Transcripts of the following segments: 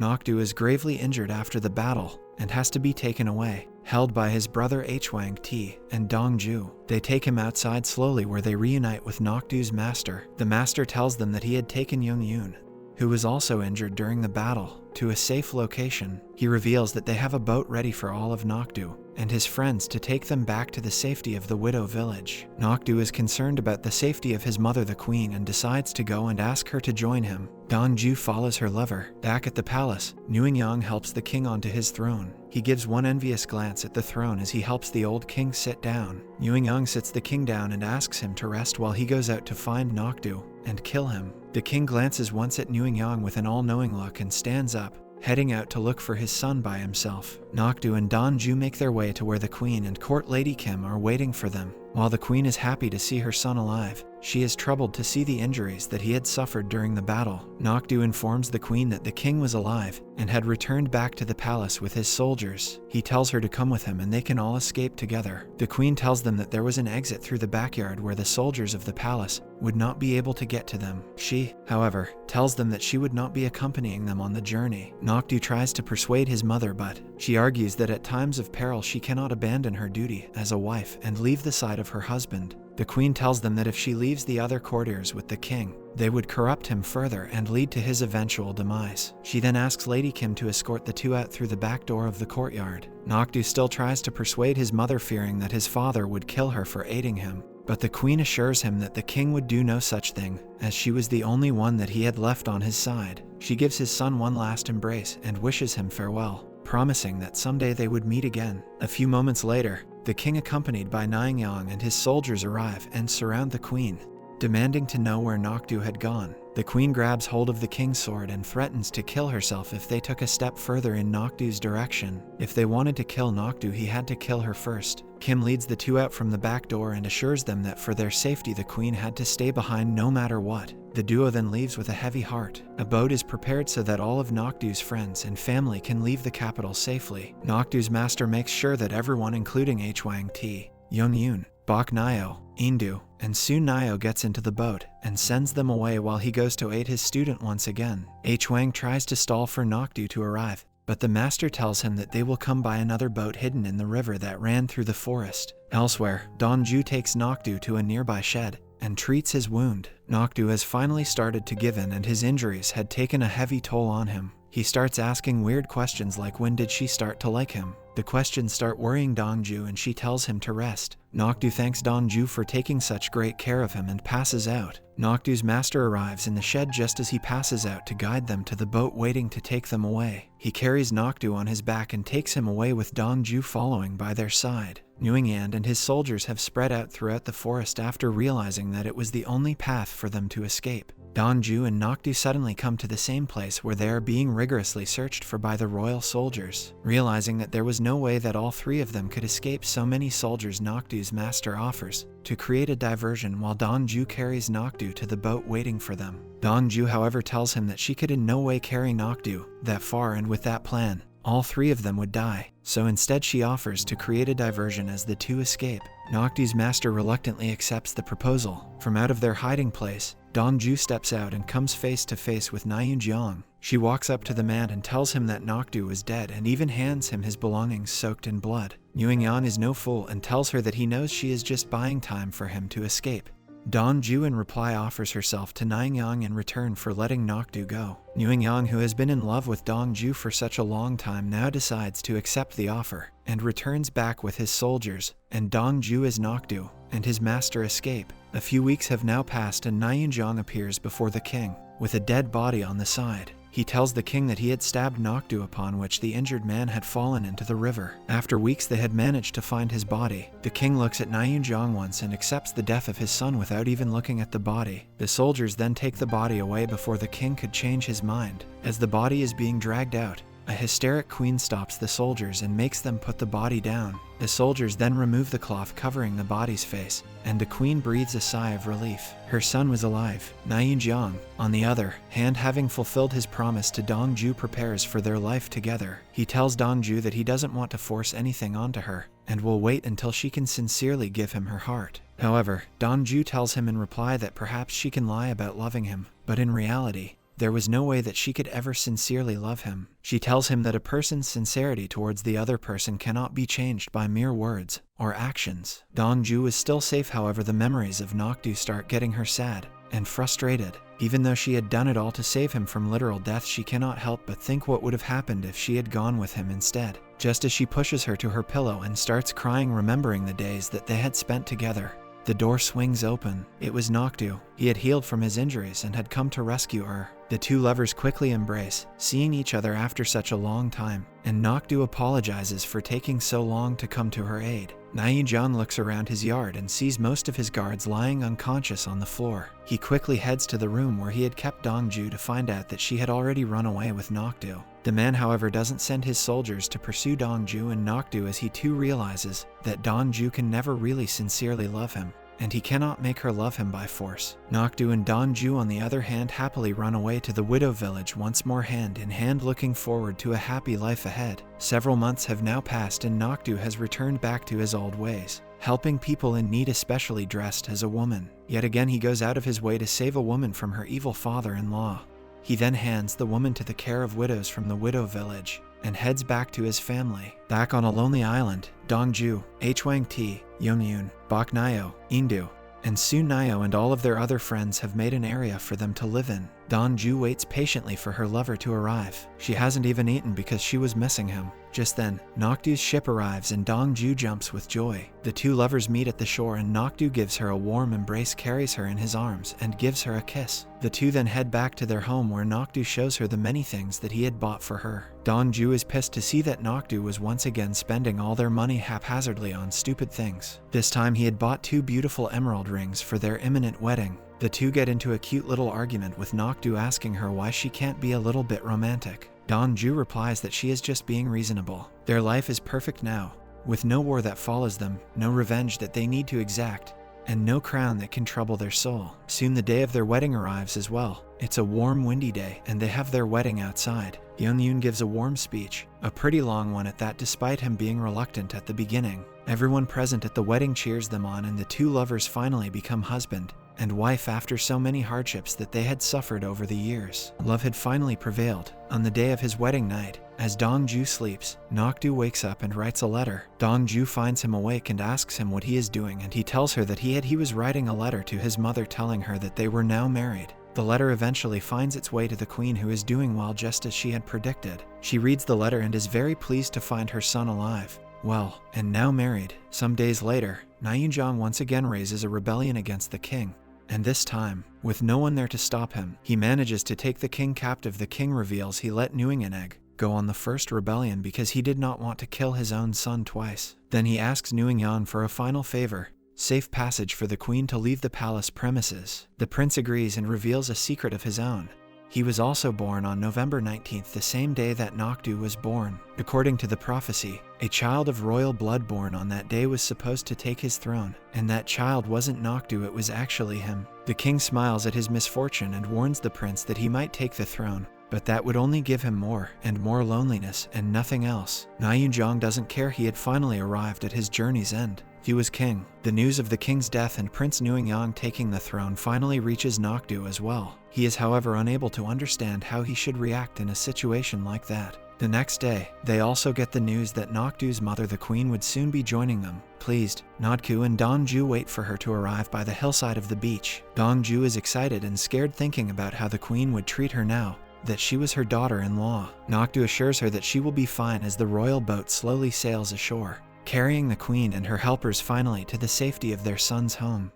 Nok-du is gravely injured after the battle and has to be taken away, held by his brother Hwang-ti and Dong Joo. They take him outside slowly where they reunite with Nok-du's master. The master tells them that he had taken Yoon, who was also injured during the battle, to a safe location. He reveals that they have a boat ready for all of Nok-du and his friends to take them back to the safety of the widow village. Nok-du is concerned about the safety of his mother the queen and decides to go and ask her to join him. Dong Joo follows her lover. Back at the palace, Yoon helps the king onto his throne. He gives one envious glance at the throne as he helps the old king sit down. Yoon sits the king down and asks him to rest while he goes out to find Nok-du and kill him. The king glances once at Yoon with an all-knowing look and stands up, heading out to look for his son by himself. Nok-du and Dong Joo make their way to where the queen and court lady Kim are waiting for them. While the queen is happy to see her son alive, she is troubled to see the injuries that he had suffered during the battle. Nok-du informs the queen that the king was alive and had returned back to the palace with his soldiers. He tells her to come with him and they can all escape together. The queen tells them that there was an exit through the backyard where the soldiers of the palace would not be able to get to them. She, however, tells them that she would not be accompanying them on the journey. Nok-du tries to persuade his mother, but she argues that at times of peril she cannot abandon her duty as a wife and leave the side of her husband. The queen tells them that if she leaves the other courtiers with the king, they would corrupt him further and lead to his eventual demise. She then asks Lady Kim to escort the two out through the back door of the courtyard. Nok-du still tries to persuade his mother, fearing that his father would kill her for aiding him. But the queen assures him that the king would do no such thing, as she was the only one that he had left on his side. She gives his son one last embrace and wishes him farewell, promising that someday they would meet again. A few moments later, the king, accompanied by Naeun and his soldiers, arrive and surround the queen, demanding to know where Nok-du had gone. The queen grabs hold of the king's sword and threatens to kill herself if they took a step further in Nok-du's direction. If they wanted to kill Nok-du, he had to kill her first. Kim leads the two out from the back door and assures them that for their safety the queen had to stay behind no matter what. The duo then leaves with a heavy heart. A boat is prepared so that all of Nok-du's friends and family can leave the capital safely. Nok-du's master makes sure that everyone, including Hwang-ti, Yoon, Bok Nyo, Indu, and soon Nyo, gets into the boat and sends them away while he goes to aid his student once again. Hwang tries to stall for Nok-du to arrive, but the master tells him that they will come by another boat hidden in the river that ran through the forest. Elsewhere, Dong Joo takes Nok-du to a nearby shed and treats his wound. Nok-du has finally started to give in and his injuries had taken a heavy toll on him. He starts asking weird questions like when did she start to like him. The questions start worrying Dong Joo and she tells him to rest. Nok-du thanks Dong Joo for taking such great care of him and passes out. Nok-du's master arrives in the shed just as he passes out to guide them to the boat waiting to take them away. He carries Nok-du on his back and takes him away with Dong Joo following by their side. Nguyen and his soldiers have spread out throughout the forest after realizing that it was the only path for them to escape. Dong Joo and Nok-du suddenly come to the same place where they are being rigorously searched for by the royal soldiers. Realizing that there was no way that all three of them could escape so many soldiers, Nok-du's master offers to create a diversion while Dong Joo carries Nok-du to the boat waiting for them. Dong Joo, however, tells him that she could in no way carry Nok-du that far, and with that plan, all three of them would die. So instead she offers to create a diversion as the two escape. Nok-du's master reluctantly accepts the proposal. From out of their hiding place, Dong Joo steps out and comes face to face with Naeun. She walks up to the man and tells him that Nok-du is dead and even hands him his belongings soaked in blood. Nguyen is no fool and tells her that he knows she is just buying time for him to escape. Dong Joo in reply offers herself to Naeun in return for letting Nok-du go. Nguyen, who has been in love with Dong Joo for such a long time, now decides to accept the offer and returns back with his soldiers, and Dong Joo as Nok-du and his master escape. A few weeks have now passed and Naeun appears before the king with a dead body on the side. He tells the king that he had stabbed Nok-du, upon which the injured man had fallen into the river. After weeks they had managed to find his body. The king looks at Naeun once and accepts the death of his son without even looking at the body. The soldiers then take the body away before the king could change his mind. As the body is being dragged out, a hysteric queen stops the soldiers and makes them put the body down. The soldiers then remove the cloth covering the body's face, and the queen breathes a sigh of relief. Her son was alive. Naeun, on the other hand, having fulfilled his promise to Dong Joo, prepares for their life together. He tells Dong Joo that he doesn't want to force anything onto her, and will wait until she can sincerely give him her heart. However, Dong Joo tells him in reply that perhaps she can lie about loving him, but in reality, there was no way that she could ever sincerely love him. She tells him that a person's sincerity towards the other person cannot be changed by mere words or actions. Dong Joo is still safe, however the memories of Nok-do start getting her sad and frustrated. Even though she had done it all to save him from literal death, she cannot help but think what would have happened if she had gone with him instead. Just as she pushes her to her pillow and starts crying, remembering the days that they had spent together, the door swings open. It was Nok-do. He had healed from his injuries and had come to rescue her. The two lovers quickly embrace, seeing each other after such a long time, and Nok-do apologizes for taking so long to come to her aid. Jeon looks around his yard and sees most of his guards lying unconscious on the floor. He quickly heads to the room where he had kept Dong Joo to find out that she had already run away with Nok-do. The man, however, doesn't send his soldiers to pursue Dong Joo and Nok-do, as he too realizes that Dong Joo can never really sincerely love him, and he cannot make her love him by force. Nok-do and Dong Joo, on the other hand, happily run away to the widow village once more, hand in hand, looking forward to a happy life ahead. Several months have now passed and Nok-do has returned back to his old ways, helping people in need, especially dressed as a woman. Yet again he goes out of his way to save a woman from her evil father-in-law. He then hands the woman to the care of widows from the widow village and heads back to his family. Back on a lonely island, Dong Joo, Hwang-T, Yeon-yoon, Bok Nyo, Indu, and Soon Nyo and all of their other friends have made an area for them to live in. Dong Joo waits patiently for her lover to arrive. She hasn't even eaten because she was missing him. Just then, Nok-do's ship arrives and Dong Joo jumps with joy. The two lovers meet at the shore and Nok-do gives her a warm embrace, carries her in his arms, and gives her a kiss. The two then head back to their home where Nok-do shows her the many things that he had bought for her. Dong Joo is pissed to see that Nok-do was once again spending all their money haphazardly on stupid things. This time he had bought 2 beautiful emerald rings for their imminent wedding. The two get into a cute little argument with Nok-do asking her why she can't be a little bit romantic. Dong Joo replies that she is just being reasonable. Their life is perfect now, with no war that follows them, no revenge that they need to exact, and no crown that can trouble their soul. Soon the day of their wedding arrives as well. It's a warm, windy day, and they have their wedding outside. Yeon-yoon gives a warm speech, a pretty long one at that, despite him being reluctant at the beginning. Everyone present at the wedding cheers them on, and the two lovers finally become husband and wife after so many hardships that they had suffered over the years. Love had finally prevailed. On the day of his wedding night, as Dong Joo sleeps, Nok-do wakes up and writes a letter. Dong Joo finds him awake and asks him what he is doing, and he tells her that he was writing a letter to his mother telling her that they were now married. The letter eventually finds its way to the queen, who is doing well just as she had predicted. She reads the letter and is very pleased to find her son alive, well, and now married. Some days later, Naeunjong once again raises a rebellion against the king. And this time, with no one there to stop him, he manages to take the king captive. The king reveals he let Nuingeneg go on the first rebellion because he did not want to kill his own son twice. Then he asks Nuingyan for a final favor, safe passage for the queen to leave the palace premises. The prince agrees and reveals a secret of his own. He was also born on November 19th, the same day that Nok-do was born. According to the prophecy, a child of royal blood born on that day was supposed to take his throne, and that child wasn't Nok-do, it was actually him. The king smiles at his misfortune and warns the prince that he might take the throne, but that would only give him more and more loneliness and nothing else. Naeunjong doesn't care. He had finally arrived at his journey's end. He was king. The news of the king's death and Prince Nuingyang taking the throne finally reaches Nok-do as well. He is, however, unable to understand how he should react in a situation like that. The next day, they also get the news that Nok-do's mother, the queen, would soon be joining them. Pleased, Nok-do and Dong Joo wait for her to arrive by the hillside of the beach. Dong Joo is excited and scared, thinking about how the queen would treat her now that she was her daughter-in-law. Nok-do assures her that she will be fine as the royal boat slowly sails ashore, carrying the queen and her helpers finally to the safety of their son's home.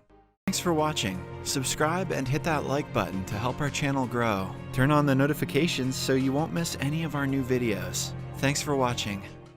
Thanks for watching. Subscribe and hit that like button to help our channel grow. Turn on the notifications so you won't miss any of our new videos. Thanks for watching.